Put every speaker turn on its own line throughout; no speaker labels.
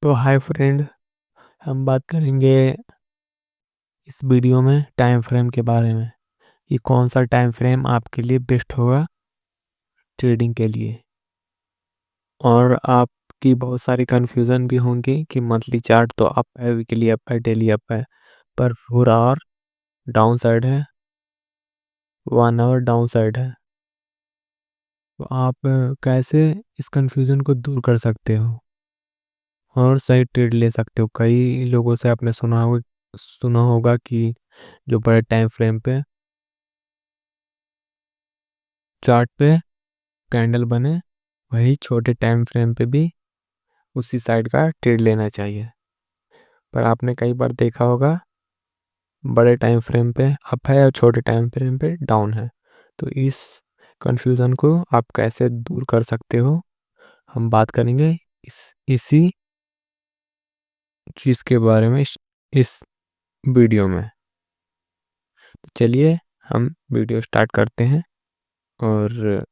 तो hi friend, हम बात करेंगे इस वीडियो में टाइम फ्रेम के बारे में कि कौन सा टाइम फ्रेम आपके लिए बेस्ट होगा ट्रेडिंग के लिए। और आपकी बहुत सारी कन्फ्यूज़न भी होंगी कि मंथली चार्ट तो अप है, वीकली अप है, डेली अप है, पर 4 आवर डाउन साइड है, 1 आवर डाउन साइड है। तो आप कैसे इस कन्फ्यूज़न को दूर कर सकते हो और सही ट्रेड ले सकते हो। कई लोगों से आपने सुना होगा कि जो बड़े टाइम फ्रेम पे चार्ट पे कैंडल बने, वही छोटे टाइम फ्रेम पे भी उसी साइड का ट्रेड लेना चाहिए। पर आपने कई बार देखा होगा बड़े टाइम फ्रेम पे अप है और छोटे टाइम फ्रेम पे डाउन है। तो इस कंफ्यूजन को आप कैसे दूर कर सकते हो, हम बात करेंगे इसी चीज़ के बारे में इस वीडियो में। चलिए हम वीडियो स्टार्ट करते हैं। और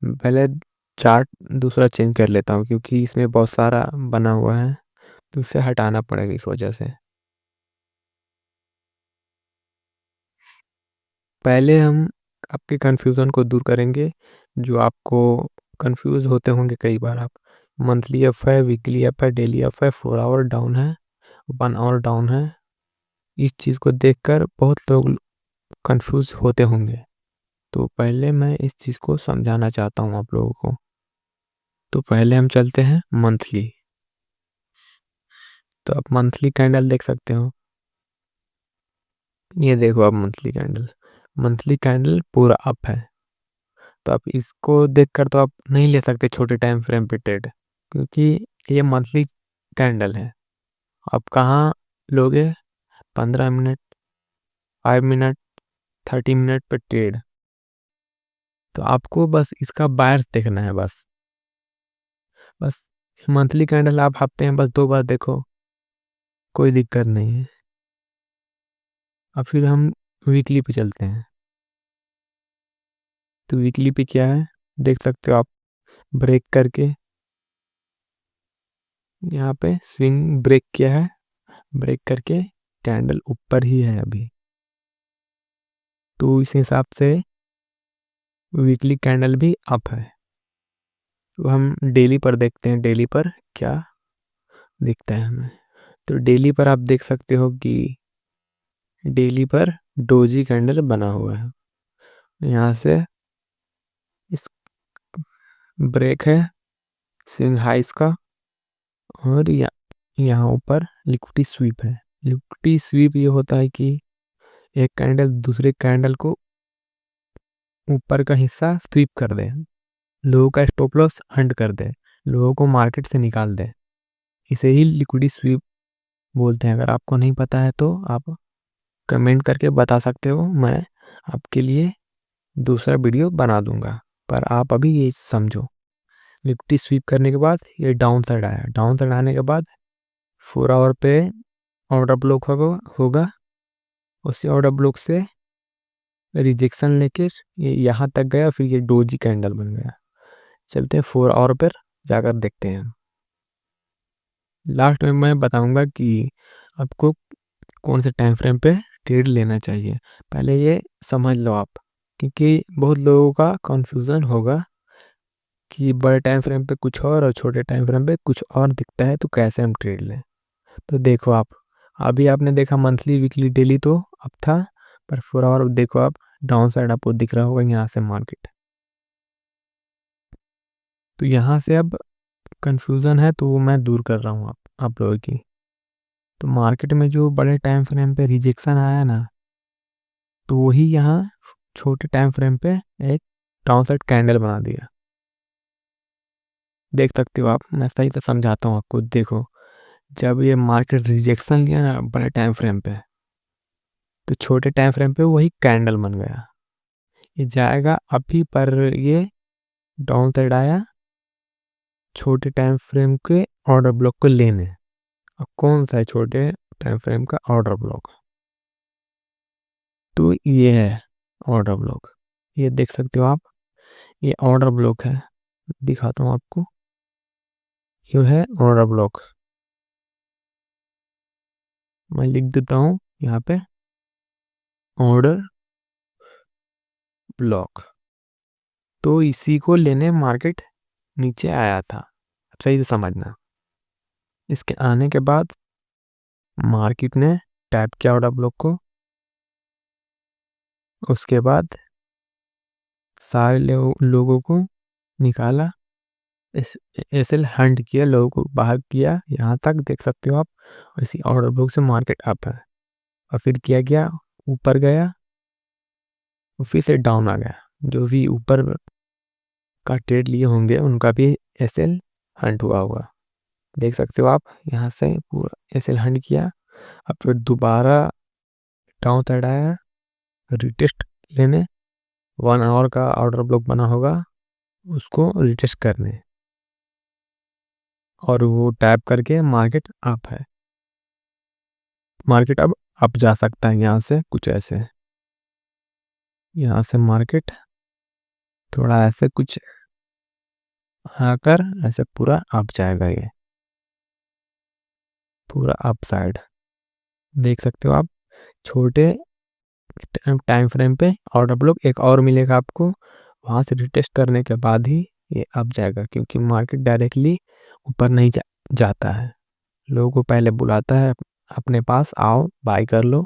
पहले चार्ट दूसरा चेंज कर लेता हूँ क्योंकि इसमें बहुत सारा बना हुआ है, तो उसे हटाना पड़ेगा इस वजह से। पहले हम आपके कन्फ्यूज़न को दूर करेंगे। जो आपको कंफ्यूज होते होंगे कई बार आप, मंथली अप है, वीकली अप है, डेली अप है, 4 आवर डाउन है, 1 आवर डाउन है। इस चीज़ को देखकर बहुत लोग कंफ्यूज होते होंगे। तो पहले मैं इस चीज़ को समझाना चाहता हूँ आप लोगों को। तो पहले हम चलते हैं मंथली। तो आप मंथली कैंडल देख सकते हो, ये देखो आप मंथली कैंडल पूरा अप है। तो आप इसको देखकर तो आप नहीं ले सकते छोटे टाइम फ्रेम पे ट्रेड, क्योंकि ये मंथली कैंडल है। आप कहाँ लोगे 15 मिनट, 5 मिनट, 30 मिनट पे ट्रेड। तो आपको बस इसका बायर्स देखना है। बस मंथली कैंडल आप हफ्ते में बस 2 बार देखो, कोई दिक्कत नहीं है। अब फिर हम वीकली पे चलते हैं। तो वीकली पे क्या है देख सकते हो आप, ब्रेक करके यहाँ पे स्विंग ब्रेक किया है, ब्रेक करके कैंडल ऊपर ही है अभी। तो इस हिसाब से वीकली कैंडल भी अप है। तो हम डेली पर देखते हैं, डेली पर क्या दिखता है हमें। तो डेली पर आप देख सकते हो कि डेली पर डोजी कैंडल बना हुआ है। यहाँ से इस ब्रेक है स्विंग हाइस का, और यहाँ ऊपर लिक्विडिटी स्वीप है। लिक्विडिटी स्वीप ये होता है कि एक कैंडल दूसरे कैंडल को ऊपर का हिस्सा स्वीप कर दे, लोगों का स्टॉप लॉस हंट कर दे, लोगों को मार्केट से निकाल दे। इसे ही लिक्विडिटी स्वीप बोलते हैं। अगर आपको नहीं पता है तो आप कमेंट करके बता सकते हो, मैं आपके लिए दूसरा वीडियो बना दूंगा। पर आप अभी ये समझो, निफ्टी स्वीप करने के बाद ये डाउन साइड आया, डाउन साइड आने के बाद 4 आवर पे ऑर्डर ब्लॉक होगा। उसी ऑर्डर ब्लॉक से रिजेक्शन लेकर ये यहाँ तक गया, फिर ये डोजी कैंडल बन गया। चलते हैं 4 आवर पर जाकर देखते हैं। लास्ट में मैं बताऊंगा कि आपको कौन से टाइम फ्रेम पे ट्रेड लेना चाहिए। पहले ये समझ लो आप, क्योंकि बहुत लोगों का कंफ्यूजन होगा कि बड़े टाइम फ्रेम पे कुछ और छोटे टाइम फ्रेम पे कुछ और दिखता है, तो कैसे हम ट्रेड लें। तो देखो आप, अभी आपने देखा मंथली वीकली डेली तो अब था, पर 4 आवर देखो आप, डाउन साइड आपको दिख रहा होगा यहाँ से मार्केट। तो यहाँ से अब कंफ्यूजन है तो वो मैं दूर कर रहा हूँ आप लोगों की। तो मार्केट में जो बड़े टाइम फ्रेम पे रिजेक्शन आया ना, तो वही यहाँ छोटे टाइम फ्रेम पे एक डाउन साइड कैंडल बना दिया। देख सकते हो आप, मैं सही से समझाता हूँ आपको। देखो, जब ये मार्केट रिजेक्शन लिया ना बड़े टाइम फ्रेम पे, तो छोटे टाइम फ्रेम पे वही कैंडल बन गया। ये जाएगा अभी, पर ये डाउन साइड आया छोटे टाइम फ्रेम के ऑर्डर ब्लॉक को लेने। अब कौन सा है छोटे टाइम फ्रेम का ऑर्डर ब्लॉक? तो ये है ऑर्डर ब्लॉक, ये देख सकते हो आप, ये ऑर्डर ब्लॉक है। दिखाता हूँ आपको, ये है ऑर्डर ब्लॉक। मैं लिख देता हूँ यहाँ पे ऑर्डर ब्लॉक। तो इसी को लेने मार्केट नीचे आया था, सही से समझना। इसके आने के बाद मार्केट ने टैप किया ऑर्डर ब्लॉक को, उसके बाद सारे लोगों को निकाला, एसएल हंट किया, लोगों को बाहर किया, यहाँ तक देख सकते हो आप। इसी ऑर्डर ब्लॉक से मार्केट अप है और फिर किया गया ऊपर गया और फिर से डाउन आ गया। जो भी ऊपर का ट्रेड लिए होंगे उनका भी एसएल हंट हुआ होगा, देख सकते हो आप। यहाँ से पूरा एसएल हंट किया, अब फिर दोबारा डाउन साइड आया रिटेस्ट लेने। 1 आवर का ऑर्डर ब्लॉक बना होगा, उसको रिटेस्ट करने, और वो टैप करके मार्केट अप है। मार्केट अब अप जा सकता है यहाँ से, कुछ ऐसे। यहाँ से मार्केट थोड़ा ऐसे कुछ आकर ऐसे पूरा अप जाएगा, ये पूरा अप साइड देख सकते हो आप। छोटे टाइम फ्रेम पे ऑर्डर ब्लॉक एक और मिलेगा आपको, वहाँ से रिटेस्ट करने के बाद ही ये अप जाएगा, क्योंकि मार्केट डायरेक्टली ऊपर नहीं जाता है। लोगों को पहले बुलाता है अपने पास, आओ बाय कर लो,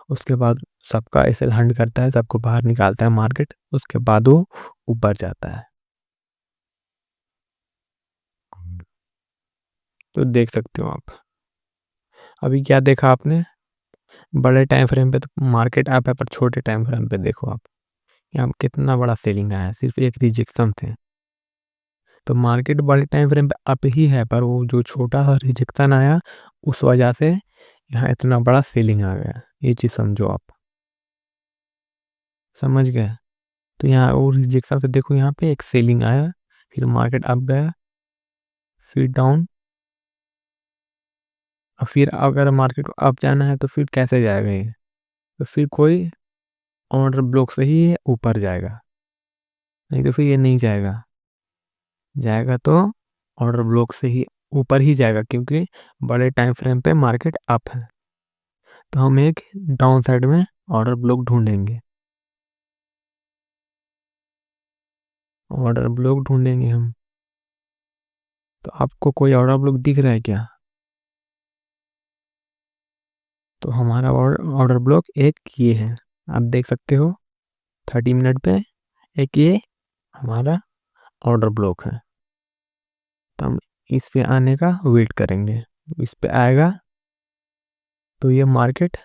उसके बाद सबका एसएल हंट करता है, सबको बाहर निकालता है मार्केट, उसके बाद वो ऊपर जाता है। तो देख सकते हो आप। अभी क्या देखा आपने, बड़े टाइम फ्रेम पे तो मार्केट अप है, पर छोटे टाइम फ्रेम पे देखो आप, यहाँ कितना बड़ा सेलिंग आया, सिर्फ एक रिजेक्शन थे। तो मार्केट बड़े टाइम फ्रेम पे अप ही है, पर वो जो छोटा सा रिजेक्शन आया उस वजह से यहाँ इतना बड़ा सेलिंग आ गया। ये चीज़ समझो आप, समझ गए। तो यहाँ वो रिजेक्शन से देखो, यहाँ पे एक सेलिंग आया, फिर मार्केट अप गया, फिर डाउन, और फिर अगर मार्केट को अप जाना है तो फिर कैसे जाएगा ये, तो फिर कोई ऑर्डर ब्लॉक से ही ऊपर जाएगा, नहीं तो फिर ये नहीं जाएगा। जाएगा तो ऑर्डर ब्लॉक से ही ऊपर ही जाएगा, क्योंकि बड़े टाइम फ्रेम पे मार्केट अप है। तो हम एक डाउन साइड में ऑर्डर ब्लॉक ढूंढेंगे, ऑर्डर ब्लॉक ढूंढेंगे हम। तो आपको कोई ऑर्डर ब्लॉक दिख रहा है क्या? तो हमारा ऑर्डर ब्लॉक एक ये है, आप देख सकते हो 30 मिनट पे एक ये हमारा ऑर्डर ब्लॉक है। तो हम इस पे आने का वेट करेंगे, इस पे आएगा तो ये मार्केट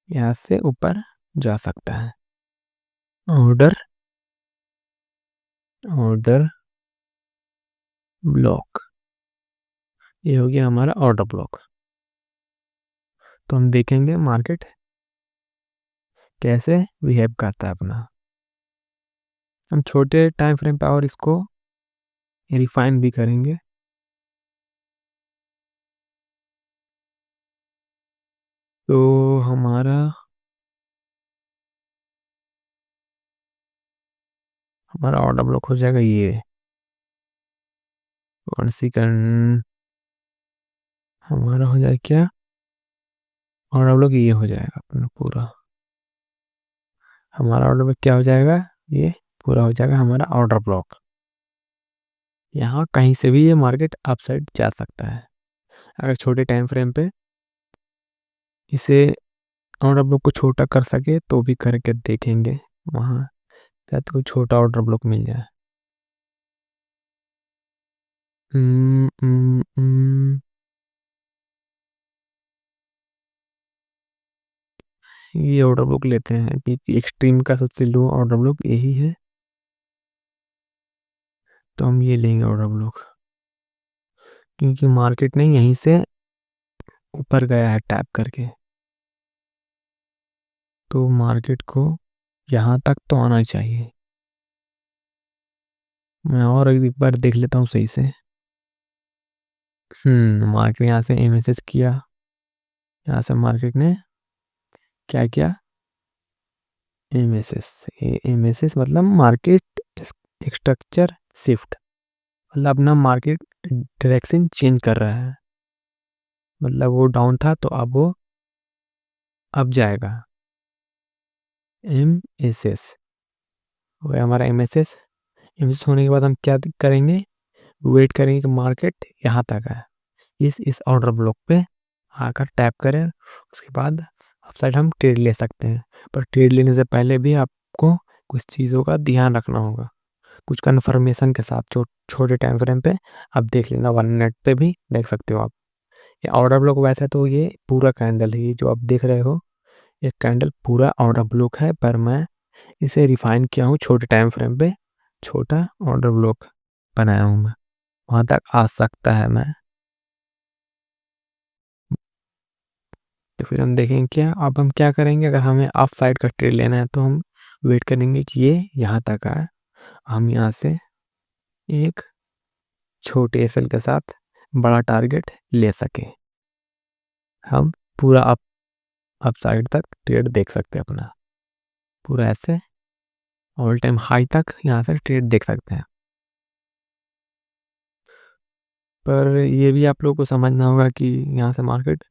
यहाँ से ऊपर जा सकता है। ऑर्डर ब्लॉक, ये हो गया हमारा ऑर्डर ब्लॉक। तो हम देखेंगे मार्केट कैसे बिहेव करता है अपना। हम छोटे टाइम फ्रेम पे और इसको रिफाइन भी करेंगे। तो हमारा ऑर्डर ब्लॉक हो जाएगा ये 1 सेकंड। हमारा हो जाएगा क्या, ऑर्डर ब्लॉक ये हो जाएगा अपना पूरा। हमारा ऑर्डर ब्लॉक क्या हो जाएगा, ये पूरा हो जाएगा हमारा ऑर्डर ब्लॉक। यहाँ कहीं से भी ये मार्केट अपसाइड जा सकता है। अगर छोटे टाइम फ्रेम पे इसे ऑर्डर ब्लॉक को छोटा कर सके तो भी करके देखेंगे, वहाँ शायद कोई छोटा ऑर्डर ब्लॉक मिल जाए। ये ऑर्डर ब्लॉक लेते हैं, क्योंकि एक्सट्रीम का सबसे लो ऑर्डर ब्लॉक यही है, तो हम ये लेंगे ऑर्डर ब्लॉक, क्योंकि मार्केट ने यहीं से ऊपर गया है टैप करके। तो मार्केट को यहाँ तक तो आना चाहिए। मैं और एक बार देख लेता हूँ सही से। मार्केट यहाँ से एमएसएस किया, यहाँ से मार्केट ने क्या किया, एमएसएस मतलब मार्केट स्ट्रक्चर शिफ्ट, मतलब अपना मार्केट डायरेक्शन चेंज कर रहा है, मतलब वो डाउन था तो अब वो अप जाएगा। MSS वो है हमारा MSS। MSS होने के बाद हम क्या करेंगे, वेट करेंगे कि मार्केट यहाँ तक है, इस ऑर्डर ब्लॉक पे आकर टैप करें, उसके बाद अपसाइड हम ट्रेड ले सकते हैं। पर ट्रेड लेने से पहले भी आपको कुछ चीज़ों का ध्यान रखना होगा, कुछ कन्फर्मेशन के साथ। छोटे टाइम फ्रेम पे आप देख लेना, 1 मिनट पे भी देख सकते हो आप। ये ऑर्डर ब्लॉक वैसे तो ये पूरा कैंडल है, ये जो आप देख रहे हो ये कैंडल पूरा ऑर्डर ब्लॉक है, पर मैं इसे रिफाइन किया हूँ छोटे टाइम फ्रेम पे, छोटा ऑर्डर ब्लॉक बनाया हूँ मैं, वहाँ तक आ सकता है मैं। तो फिर हम देखेंगे क्या, अब हम क्या करेंगे, अगर हमें ऑफ साइड का ट्रेड लेना है तो हम वेट करेंगे कि ये यहाँ तक आए, हम यहाँ से एक छोटे एसएल के साथ बड़ा टारगेट ले सके, हम पूरा अप साइड तक ट्रेड देख सकते हैं अपना, पूरा ऐसे ऑल टाइम हाई तक यहाँ से ट्रेड देख सकते हैं। पर ये भी आप लोगों को समझना होगा कि यहाँ से मार्केट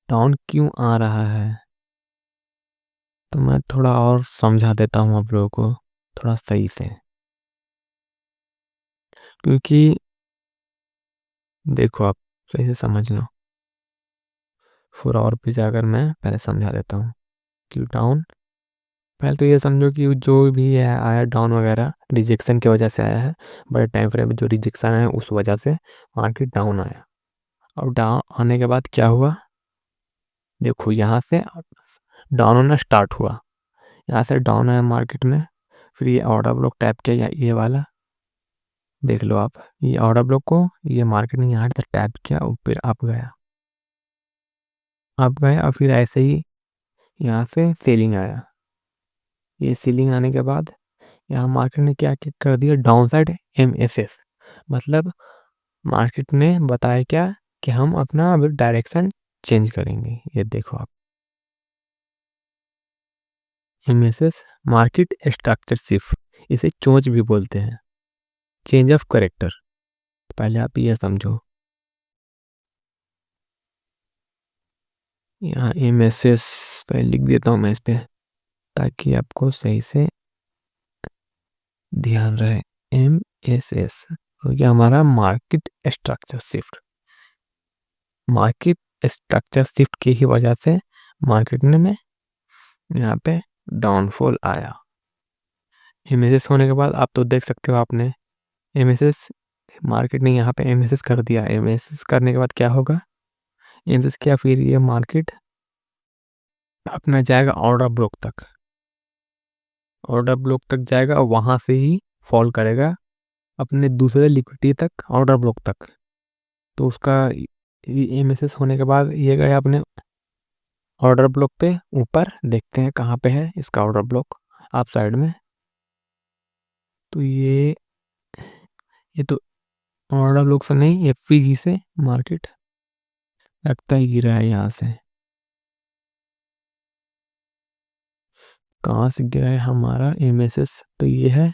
डाउन क्यों आ रहा है, तो मैं थोड़ा और समझा देता हूँ आप लोगों को थोड़ा सही से, क्योंकि देखो आप सही से समझ लो। 4 आवर पे जाकर मैं पहले समझा देता हूँ क्यों डाउन। पहले तो ये समझो कि जो भी है आया डाउन वगैरह रिजेक्शन की वजह से आया है, बड़े टाइम फ्रेम में जो रिजेक्शन है उस वजह से मार्केट डाउन आया। और डाउन आने के बाद क्या हुआ, देखो यहाँ से डाउन होना स्टार्ट हुआ, यहाँ से डाउन आया मार्केट में, फिर ये ऑर्डर ब्लॉक टैप किया, ये वाला देख लो आप, ये ऑर्डर ब्लॉक को ये मार्केट ने यहाँ तक टैप किया और फिर अप गया, अप गया और फिर ऐसे ही यहाँ से सेलिंग आया। ये सेलिंग आने के बाद यहाँ मार्केट ने क्या क्या कर दिया, डाउन साइड MSS, मतलब मार्केट ने बताया क्या कि हम अपना अब डायरेक्शन चेंज करेंगे। ये देखो आप, MSS मार्केट स्ट्रक्चर शिफ्ट, इसे चोंच भी बोलते हैं, चेंज ऑफ करेक्टर। पहले आप ये समझो, यहाँ MSS पहले लिख देता हूँ मैं इस पे ताकि आपको सही से ध्यान रहे। MSS क्योंकि हमारा market structure shift, market structure shift की ही वजह से मार्केट में यहाँ पे डाउनफॉल आया। MSS होने के बाद आप तो देख सकते हो आपने, MSS मार्केट ने यहाँ पे MSS कर दिया। MSS करने के बाद क्या होगा, MSS क्या, फिर ये मार्केट अपना जाएगा ऑर्डर ब्लॉक तक, ऑर्डर ब्लॉक तक जाएगा और वहाँ से ही फॉल करेगा अपने दूसरे लिक्विडिटी तक, ऑर्डर ब्लॉक तक। तो उसका MSS होने के बाद ये गया अपने ऑर्डर ब्लॉक पे ऊपर, देखते हैं कहाँ पे है इसका ऑर्डर ब्लॉक, आप साइड में। तो ये तो ऑर्डर ब्लॉक से नहीं, FVG से मार्केट लगता ही गिरा है यहाँ से। कहाँ से गिरा है हमारा MSS, तो ये है,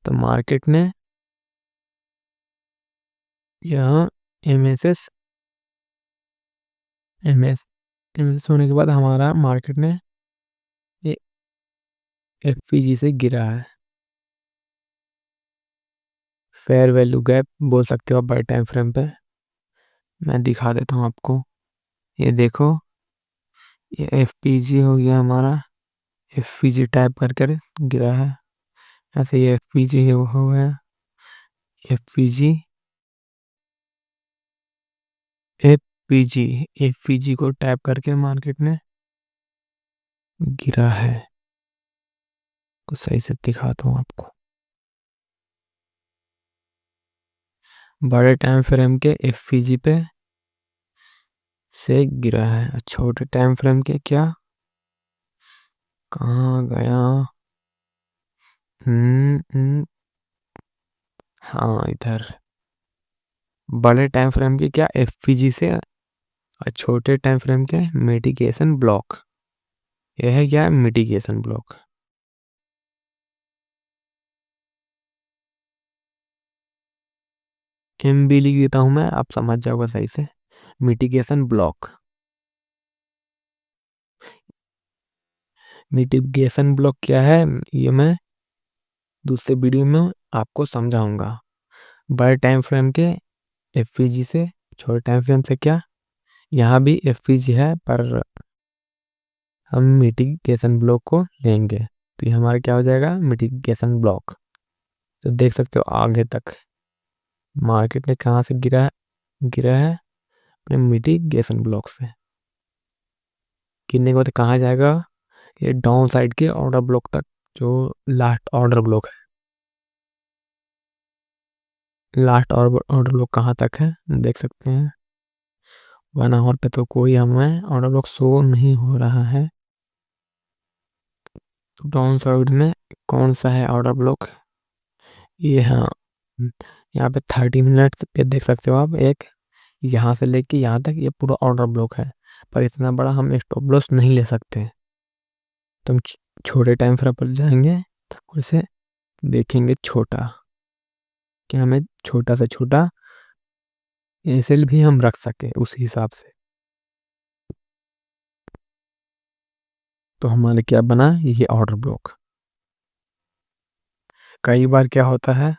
तो मार्केट ने यहाँ MSS MSS होने के बाद हमारा मार्केट ने ये FVG से गिरा है, फेयर वैल्यू गैप बोल सकते हो आप बड़े टाइम फ्रेम पे। मैं दिखा देता हूँ आपको, ये देखो ये FPG हो गया हमारा, FPG टाइप कर कर गिरा है, ऐसे ये FPG हो गया, FPG FPG FPG को टैप करके मार्केट ने गिरा है। कुछ सही से दिखाता हूँ आपको, बड़े टाइम फ्रेम के FPG पे से गिरा है, छोटे टाइम फ्रेम के क्या, कहाँ गया, हाँ इधर, बड़े टाइम फ्रेम के क्या FPG से और छोटे टाइम फ्रेम के मिटिगेशन ब्लॉक, यह है क्या मिटिगेशन ब्लॉक। एम भी लिख देता हूँ मैं, आप समझ जाओगे सही से। Mitigation block. मिटिगेशन ब्लॉक क्या है ये मैं दूसरे वीडियो में आपको समझाऊंगा। बड़े टाइम फ्रेम के एफवीजी से, छोटे टाइम फ्रेम से क्या, यहाँ भी एफवीजी है पर हम मिटिगेशन ब्लॉक को लेंगे तो ये हमारा क्या हो जाएगा, मिटिगेशन ब्लॉक। तो देख सकते हो आगे तक मार्केट ने कहाँ से गिरा है अपने मिटिगेशन ब्लॉक से। गिरने के बाद कहाँ जाएगा, ये डाउन साइड के ऑर्डर ब्लॉक तक, जो लास्ट ऑर्डर ब्लॉक है। लास्ट ऑर्डर ब्लॉक कहाँ तक है देख सकते हैं। 1 आवर पे तो कोई हमें ऑर्डर ब्लॉक शो नहीं हो रहा है। डाउन साइड में कौन सा है ऑर्डर ब्लॉक, ये हाँ, यहाँ पे 30 मिनट पे देख सकते हो आप, एक यहाँ से लेके यहाँ तक ये पूरा ऑर्डर ब्लॉक है। पर इतना बड़ा हम स्टॉप लॉस नहीं ले सकते, तो हम छोटे टाइम फ्रेम पर जाएंगे, उसे देखेंगे छोटा, कि हमें छोटा से छोटा एसएल भी हम रख सके उस हिसाब से। तो हमारे क्या बना, ये ऑर्डर ब्लॉक। कई बार क्या होता है,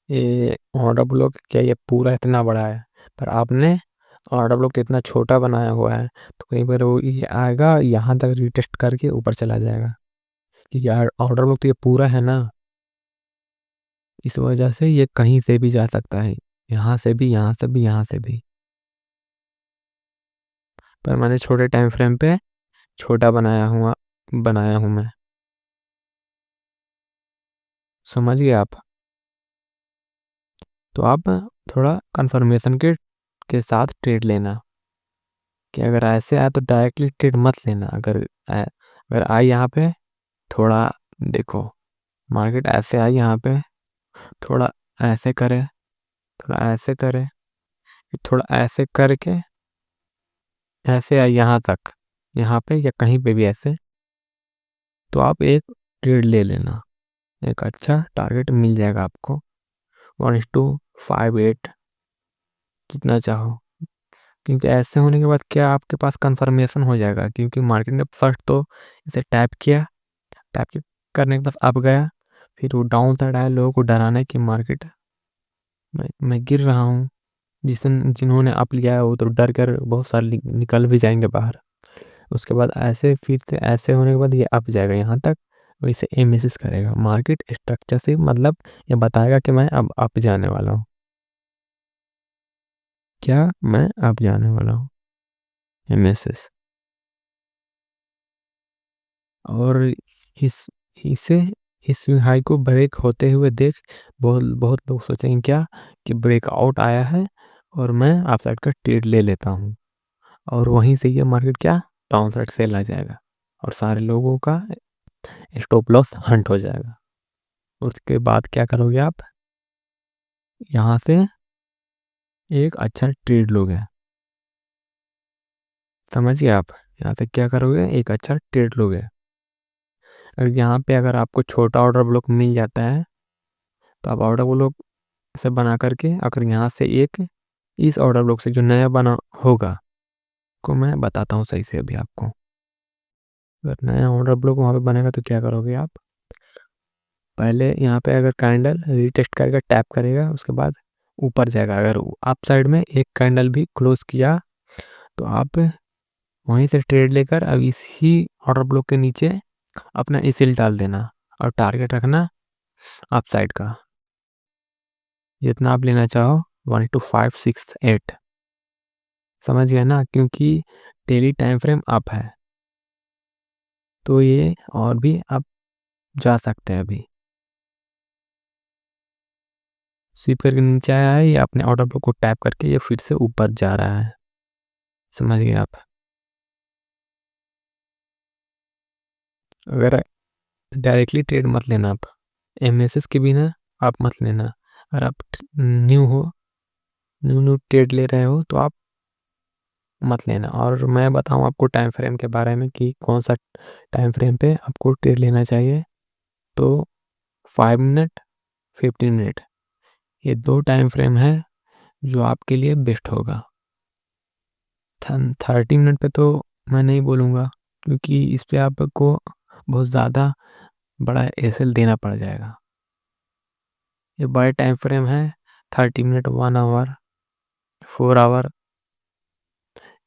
ये ऑर्डर ब्लॉक क्या ये पूरा इतना बड़ा है, पर आपने ऑर्डर ब्लॉक इतना छोटा बनाया हुआ है, तो कई बार वो ये आएगा यहाँ तक रिटेस्ट करके ऊपर चला जाएगा, कि यार ऑर्डर ब्लॉक तो ये पूरा है ना, इस वजह से ये कहीं से भी जा सकता है, यहाँ से भी, यहाँ से भी, यहाँ से भी। पर मैंने छोटे टाइम फ्रेम पे छोटा बनाया हूँ मैं, समझ गए आप। तो आप थोड़ा कंफर्मेशन के साथ ट्रेड लेना, कि अगर ऐसे आए तो डायरेक्टली ट्रेड मत लेना। अगर आई यहाँ पे, थोड़ा देखो मार्केट ऐसे आई यहाँ पे, थोड़ा ऐसे करे, थोड़ा ऐसे करे, फिर थोड़ा ऐसे करके ऐसे आई यहाँ तक, यहाँ पे या कहीं पे भी ऐसे, तो आप एक ट्रेड ले लेना, एक अच्छा टारगेट मिल जाएगा आपको। 1:58 कितना चाहो, क्योंकि ऐसे होने के बाद क्या आपके पास कंफर्मेशन हो जाएगा, क्योंकि मार्केट ने फर्स्ट तो इसे टैप किया, करने के बाद अप गया, फिर वो डाउन साइड आया लोगों को डराने की मार्केट मैं गिर रहा हूँ, जिन्होंने अप लिया है वो तो डर कर बहुत सारे निकल भी जाएंगे बाहर। उसके बाद ऐसे फिर से ऐसे होने के बाद ये अप जाएगा यहाँ तक, वैसे एमएसएस करेगा मार्केट स्ट्रक्चर से, मतलब ये बताएगा कि मैं अब अप जाने वाला हूँ, क्या मैं अप जाने वाला हूँ, एमएसएस। और इस इसे इस हाई को ब्रेक होते हुए देख बहुत बहुत लोग सोचेंगे क्या, कि ब्रेकआउट आया है और मैं अप साइड का ट्रेड ले लेता हूँ, और वहीं से ये मार्केट क्या डाउन साइड सेल आ जाएगा, और सारे लोगों का स्टॉप लॉस हंट हो जाएगा। उसके बाद क्या करोगे आप, यहाँ से एक अच्छा ट्रेड लोगे, समझिए आप, यहाँ से क्या करोगे, एक अच्छा ट्रेड लोगे। अगर यहाँ पे अगर आपको छोटा ऑर्डर ब्लॉक मिल जाता है, तो आप ऑर्डर ब्लॉक से बना करके अगर यहाँ से एक इस ऑर्डर ब्लॉक से जो नया बना होगा, को मैं बताता हूँ सही से अभी आपको। अगर नया ऑर्डर ब्लॉक वहाँ पे बनेगा तो क्या करोगे आप, पहले यहाँ पे अगर कैंडल रीटेस्ट करेगा, टैप करेगा, उसके बाद ऊपर जाएगा, अगर अप साइड में एक कैंडल भी क्लोज किया, तो आप वहीं से ट्रेड लेकर अब इसी ऑर्डर ब्लॉक के नीचे अपना इसील डाल देना, और टारगेट रखना अप साइड का, जितना आप लेना चाहो 1:568, समझ गया ना, क्योंकि डेली टाइम फ्रेम अप है, तो ये और भी आप जा सकते हैं। अभी स्वीप करके नीचे आया है, ये अपने ऑर्डर ब्लॉक को टैप करके ये फिर से ऊपर जा रहा है, समझ गए आप। अगर डायरेक्टली ट्रेड मत लेना आप, एमएसएस के बिना आप मत लेना। अगर आप न्यू न्यू ट्रेड ले रहे हो तो आप मत लेना। और मैं बताऊं आपको टाइम फ्रेम के बारे में कि कौन सा टाइम फ्रेम पे आपको ट्रेड लेना चाहिए, तो 5 मिनट, 15 मिनट, ये 2 टाइम फ्रेम है जो आपके लिए बेस्ट होगा। 30 मिनट पे तो मैं नहीं बोलूँगा, क्योंकि इस पे आपको बहुत ज़्यादा बड़ा एसएल देना पड़ जाएगा। ये बड़े टाइम फ्रेम है, 30 मिनट, 1 आवर, 4 आवर,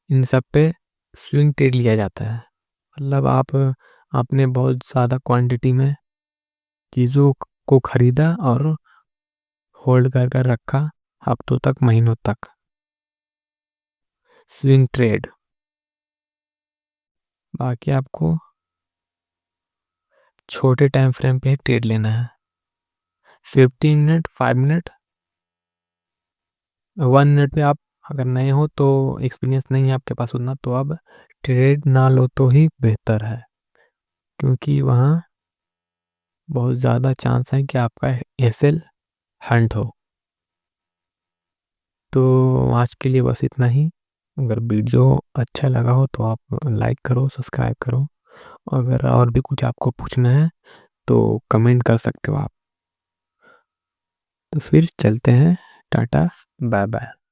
इन सब पे स्विंग ट्रेड लिया जाता है। मतलब आपने बहुत ज़्यादा क्वांटिटी में चीज़ों को खरीदा और होल्ड कर कर रखा हफ्तों तक, महीनों तक। Swing trade. बाकी आपको छोटे टाइम फ्रेम पे ट्रेड लेना है। 15 मिनट, 5 मिनट, 1 मिनट पे आप अगर नए हो तो, एक्सपीरियंस नहीं है आपके पास उतना, तो अब ट्रेड ना लो तो ही बेहतर है, क्योंकि वहाँ बहुत ज़्यादा चांस है कि आपका एसएल हंट हो। तो आज के लिए बस इतना ही। अगर वीडियो अच्छा लगा हो तो आप लाइक करो, सब्सक्राइब करो। अगर और भी कुछ आपको पूछना है तो कमेंट कर सकते हो आप। तो फिर चलते हैं, टाटा, बाय बाय।